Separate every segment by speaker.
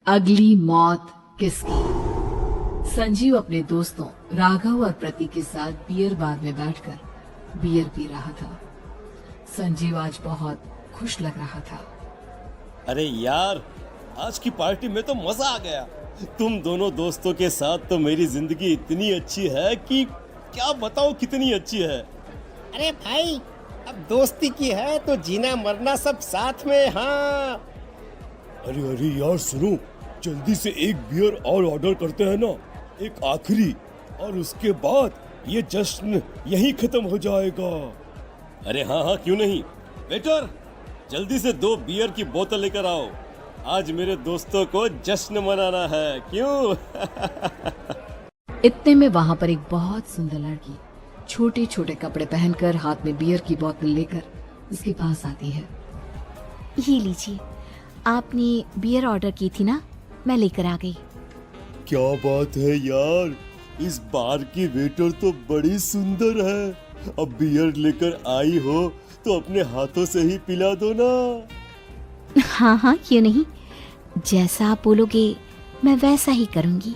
Speaker 1: अगली मौत किसकी। संजीव अपने दोस्तों राघव और प्रतीक के साथ बियर बार में बैठकर बियर पी रहा था। संजीव आज बहुत खुश लग रहा था।
Speaker 2: अरे यार, आज की पार्टी में तो मजा आ गया। तुम दोनों दोस्तों के साथ तो मेरी जिंदगी इतनी अच्छी है कि क्या बताऊं कितनी अच्छी है।
Speaker 3: अरे भाई, अब दोस्ती की है तो जीना मरना सब साथ में। हाँ,
Speaker 2: अरे यार सुनो, जल्दी से एक बियर और ऑर्डर करते हैं ना, एक आखिरी, और उसके बाद ये जश्न यहीं खत्म हो जाएगा। अरे हाँ, क्यों नहीं। वेटर, जल्दी से 2 बियर की बोतल लेकर आओ। आज मेरे दोस्तों को जश्न मनाना है, क्यों?
Speaker 1: इतने में वहां पर एक बहुत सुंदर लड़की छोटे छोटे कपड़े पहनकर हाथ में बियर की बोतल लेकर उसके पास आती है।
Speaker 4: ये लीजिए, आपने बियर ऑर्डर की थी ना, मैं लेकर आ गई।
Speaker 2: क्या बात है यार, इस बार की वेटर तो बड़ी सुंदर है। अब बियर लेकर आई हो तो अपने हाथों से ही पिला दो ना।
Speaker 4: हाँ हाँ, क्यों नहीं, जैसा आप बोलोगे मैं वैसा ही करूँगी।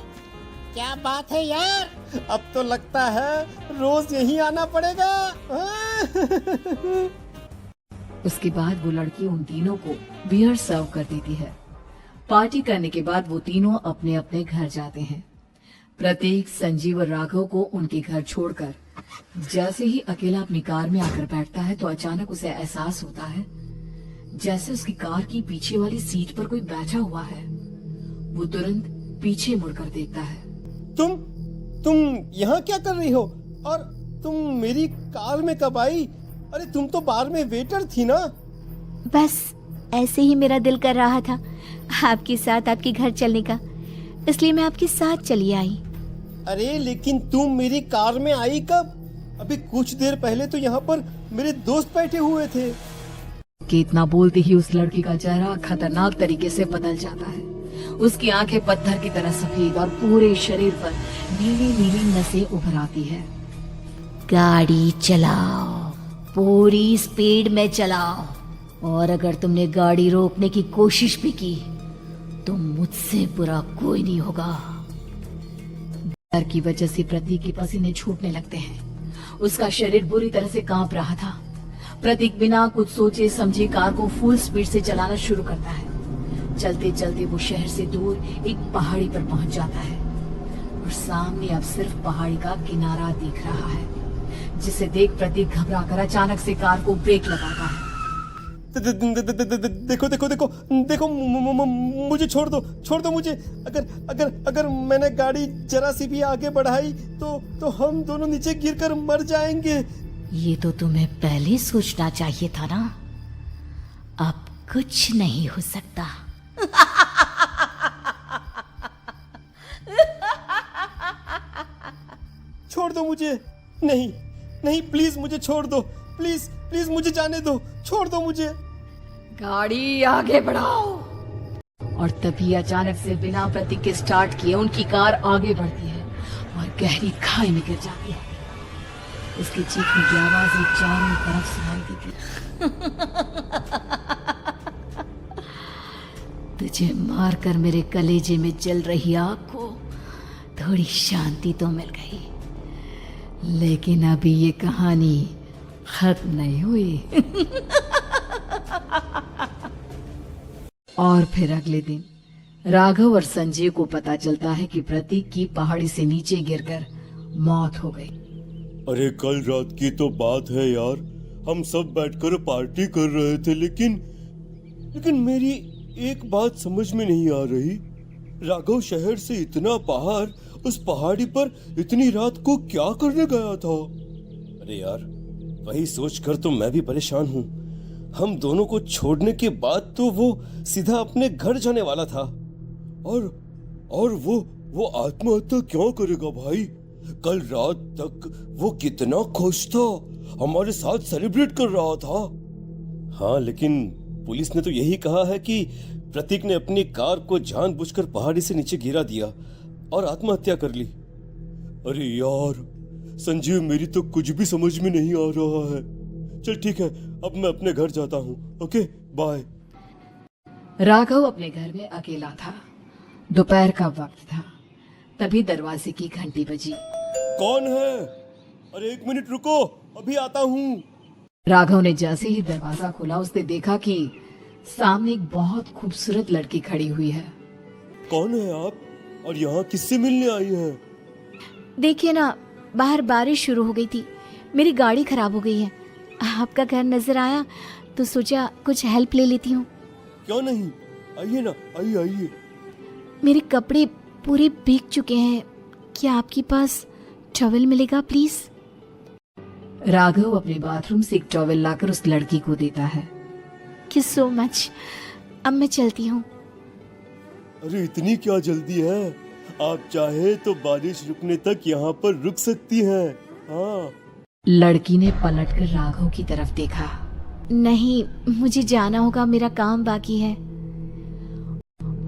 Speaker 3: क्या बात है यार, अब तो लगता है रोज यहीं आना पड़ेगा।
Speaker 1: उसके बाद वो लड़की उन तीनों को बियर सर्व कर देती है। पार्टी करने के बाद वो तीनों अपने अपने घर जाते हैं। प्रतीक संजीव और राघव को उनके घर छोड़कर जैसे ही अकेला अपनी कार में आकर बैठता है तो अचानक उसे एहसास होता है जैसे उसकी कार की पीछे वाली सीट पर कोई बैठा हुआ है। वो तुरंत पीछे मुड़कर देखता है।
Speaker 3: तुम यहाँ क्या कर रही हो? और तुम मेरी कार में कब आई? अरे तुम तो बार में वेटर थी ना।
Speaker 4: बस ऐसे ही मेरा दिल कर रहा था आपके साथ आपके घर चलने का, इसलिए मैं आपके साथ चली आई।
Speaker 3: अरे लेकिन तुम मेरी कार में आई कब? अभी कुछ देर पहले तो यहाँ पर मेरे दोस्त बैठे हुए थे।
Speaker 1: कि इतना बोलते ही उस लड़की का चेहरा खतरनाक तरीके से बदल जाता है। उसकी आंखें पत्थर की तरह सफेद और पूरे शरीर पर नीली नीली नसें उभर आती है।
Speaker 4: गाड़ी चलाओ, पूरी स्पीड में चलाओ, और अगर तुमने गाड़ी रोकने की कोशिश भी की तो मुझसे बुरा कोई नहीं होगा।
Speaker 1: डर की वजह से प्रतीक के पसीने छूटने लगते हैं। उसका शरीर बुरी तरह से कांप रहा था। प्रतीक बिना कुछ सोचे समझे कार को फुल स्पीड से चलाना शुरू करता है। चलते चलते वो शहर से दूर एक पहाड़ी पर पहुंच जाता है और सामने अब सिर्फ पहाड़ी का किनारा दिख रहा है, जिसे देख प्रतीक घबराकर अचानक से कार को ब्रेक लगाता है।
Speaker 3: देखो देखो देखो देखो, मुझे छोड़ दो मुझे। अगर मैंने गाड़ी जरा सी भी आगे बढ़ाई तो हम दोनों नीचे गिरकर मर जाएंगे।
Speaker 4: ये तो तुम्हें पहले सोचना चाहिए था ना। अब कुछ नहीं हो सकता।
Speaker 3: छोड़ दो मुझे। नहीं प्लीज मुझे छोड़ दो। प्लीज मुझे जाने दो। छोड़ दो मुझे।
Speaker 1: गाड़ी आगे बढ़ाओ। और तभी अचानक से बिना प्रतीक के स्टार्ट किए उनकी कार आगे बढ़ती है और गहरी खाई में गिर जाती है। उसकी चीखने की आवाज चारों तरफ सुनाई देती है। तुझे मारकर मेरे कलेजे में जल रही आग को थोड़ी शांति तो मिल गई, लेकिन अभी ये कहानी खत्म नहीं हुई। और फिर अगले दिन राघव और संजय को पता चलता है कि प्रतीक की पहाड़ी से नीचे गिरकर मौत हो गई।
Speaker 2: अरे कल रात की तो बात है यार, हम सब बैठकर पार्टी कर रहे थे, लेकिन मेरी एक बात समझ में नहीं आ रही। राघव शहर से इतना बाहर उस पहाड़ी पर इतनी रात को क्या करने गया था? अरे यार, वही सोचकर तो मैं भी परेशान हूँ। हम दोनों को छोड़ने के बाद तो वो सीधा अपने घर जाने वाला था, और वो आत्महत्या क्यों करेगा भाई? कल रात तक वो कितना खुश था, हमारे साथ सेलिब्रेट कर रहा था। हाँ, लेकिन पुलिस ने तो यही कहा है कि प्रतीक ने अपनी कार को जानबूझकर पहाड़ी से नीचे गिरा दिया और आत्महत्या कर ली। अरे यार संजीव, मेरी तो कुछ भी समझ में नहीं आ रहा है। चल ठीक है, अब मैं अपने घर जाता हूँ। Okay bye.
Speaker 1: राघव अपने घर में अकेला था दोपहर का वक्त था। तभी दरवाजे की घंटी बजी।
Speaker 2: कौन है? अरे 1 मिनट रुको, अभी आता हूँ।
Speaker 1: राघव ने जैसे ही दरवाजा खोला उसने देखा कि सामने एक बहुत खूबसूरत लड़की खड़ी हुई है।
Speaker 2: कौन है आप और यहाँ किससे मिलने आई है?
Speaker 4: देखिए ना, बाहर बारिश शुरू हो गई थी, मेरी गाड़ी खराब हो गई है। आपका घर नजर आया तो सोचा कुछ हेल्प ले लेती हूँ।
Speaker 2: क्यों नहीं, आइए ना, आइए आइए।
Speaker 4: मेरे कपड़े पूरे भीग चुके हैं, क्या आपके पास टॉवल मिलेगा प्लीज?
Speaker 1: राघव अपने बाथरूम से एक टॉवल लाकर उस लड़की को देता है।
Speaker 4: Thank you so much. अब मैं चलती हूँ।
Speaker 2: अरे इतनी क्या जल्दी है? आप चाहे तो बारिश रुकने तक यहाँ पर रुक सकती हैं। हाँ।
Speaker 1: लड़की ने पलटकर राघव की तरफ देखा।
Speaker 4: नहीं, मुझे जाना होगा, मेरा काम बाकी है।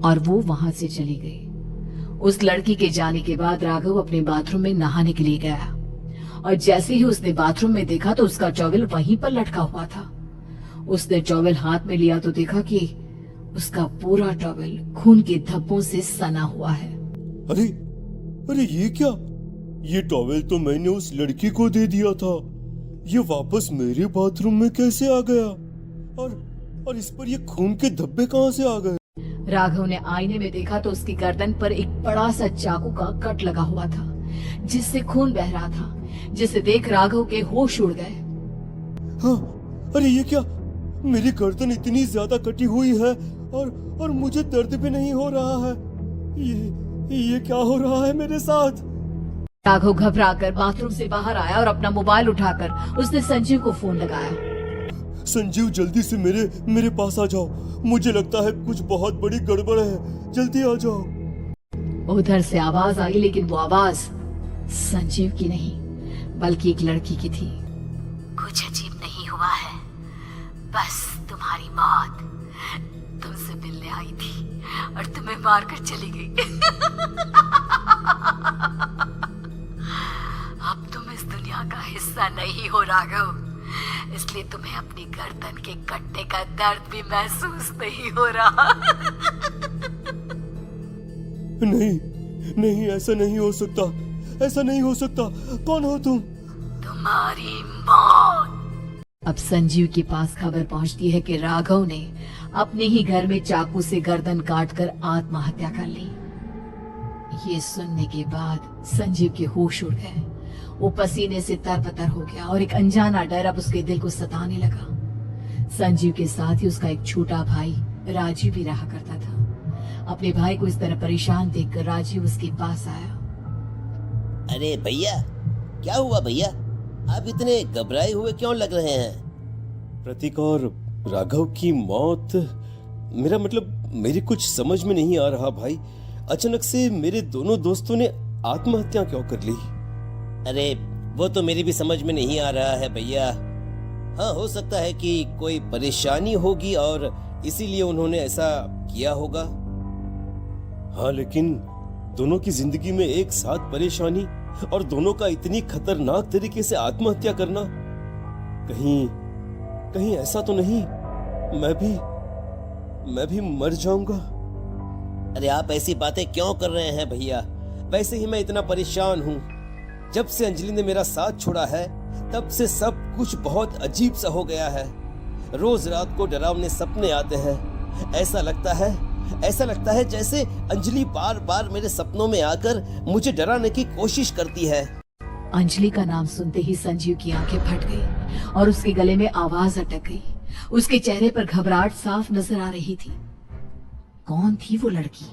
Speaker 1: और वो वहां से चली गई। उस लड़की के जाने के बाद राघव अपने बाथरूम में नहाने के लिए गया और जैसे ही उसने बाथरूम में देखा तो उसका टॉवल वहीं पर लटका हुआ था। उसने टॉवल हाथ में लिया तो देखा कि उसका पूरा टॉवल खून के धब्बों से सना हुआ है।
Speaker 2: अरे अरे ये क्या? ये टॉवेल तो मैंने उस लड़की को दे दिया था। ये वापस मेरे बाथरूम में कैसे आ गया? और इस पर ये खून के धब्बे कहाँ से आ गए?
Speaker 1: राघव ने आईने में देखा तो उसकी गर्दन पर एक बड़ा सा चाकू का कट लगा हुआ था जिससे खून बह रहा था, जिसे देख राघव के होश उड़ गए।
Speaker 2: हाँ, अरे ये क्या? मेरी गर्दन इतनी ज्यादा कटी हुई है और मुझे दर्द भी नहीं हो रहा है। ये क्या हो रहा है मेरे साथ?
Speaker 1: राघव घबराकर बाथरूम से बाहर आया और अपना मोबाइल उठाकर उसने संजीव को फोन लगाया।
Speaker 2: संजीव, जल्दी से मेरे पास आ जाओ। मुझे लगता है कुछ बहुत बड़ी गड़बड़ है, जल्दी आ जाओ।
Speaker 1: उधर से आवाज आई लेकिन वो आवाज संजीव की नहीं बल्कि एक लड़की की थी।
Speaker 4: कुछ अजीब नहीं हुआ है, बस तुम्हारी मौत तुमसे मिलने आई थी और तुम्हें मारकर चली गई। अब तुम इस दुनिया का हिस्सा नहीं हो राघव, इसलिए तुम्हें अपनी गर्दन के कटने का दर्द भी महसूस नहीं हो रहा।
Speaker 2: नहीं, ऐसा नहीं हो सकता, ऐसा नहीं हो सकता। कौन हो तुम?
Speaker 4: तुम्हारी मौत।
Speaker 1: अब संजीव के पास खबर पहुंचती है कि राघव ने अपने ही घर में चाकू से गर्दन काटकर आत्महत्या कर ली। ये सुनने के बाद संजीव के होश उड़ गए। वो पसीने से तरबतर हो गया और एक अनजाना डर अब उसके दिल को सताने लगा। संजीव के साथ ही उसका एक छोटा भाई राजीव भी रहा करता था। अपने भाई को इस तरह परेशान देखकर राजीव उसके पास आया।
Speaker 5: अरे भैया, क्या हुआ भैया? आप इतने घबराए हुए क्यों लग रहे हैं?
Speaker 2: प्रतीक और राघव की मौत, मेरा मतलब मेरे कुछ समझ में नहीं आ रहा भाई। अचानक से मेरे दोनों दोस्तों ने आत्महत्या क्यों कर ली?
Speaker 5: अरे वो तो मेरी भी समझ में नहीं आ रहा है भैया। हाँ, हो सकता है कि कोई परेशानी होगी और इसीलिए उन्होंने ऐसा किया होगा।
Speaker 2: हाँ, लेकिन दोनों की जिंदगी में एक साथ परेशानी और दोनों का इतनी खतरनाक तरीके से आत्महत्या करना, कहीं ऐसा तो नहीं मैं भी मर जाऊंगा?
Speaker 5: अरे आप ऐसी बातें क्यों कर रहे हैं भैया? वैसे ही मैं इतना परेशान हूँ। जब से अंजलि ने मेरा साथ छोड़ा है तब से सब कुछ बहुत अजीब सा हो गया है। रोज रात को डरावने सपने आते हैं। ऐसा लगता है जैसे अंजलि बार बार मेरे सपनों में आकर मुझे डराने की कोशिश करती है।
Speaker 1: अंजलि का नाम सुनते ही संजीव की आंखें फट गई और उसके गले में आवाज अटक गई। उसके चेहरे पर घबराहट साफ नजर आ रही थी। कौन थी वो लड़की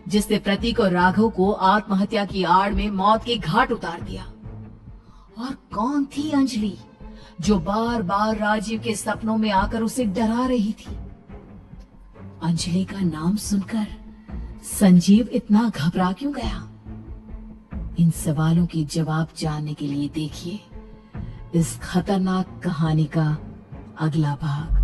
Speaker 1: जिसने प्रतीक और राघव को आत्महत्या की आड़ में मौत के घाट उतार दिया? और कौन थी अंजलि जो बार बार राजीव के सपनों में आकर उसे डरा रही थी? अंजलि का नाम सुनकर संजीव इतना घबरा क्यों गया? इन सवालों के जवाब जानने के लिए देखिए इस खतरनाक कहानी का अगला भाग।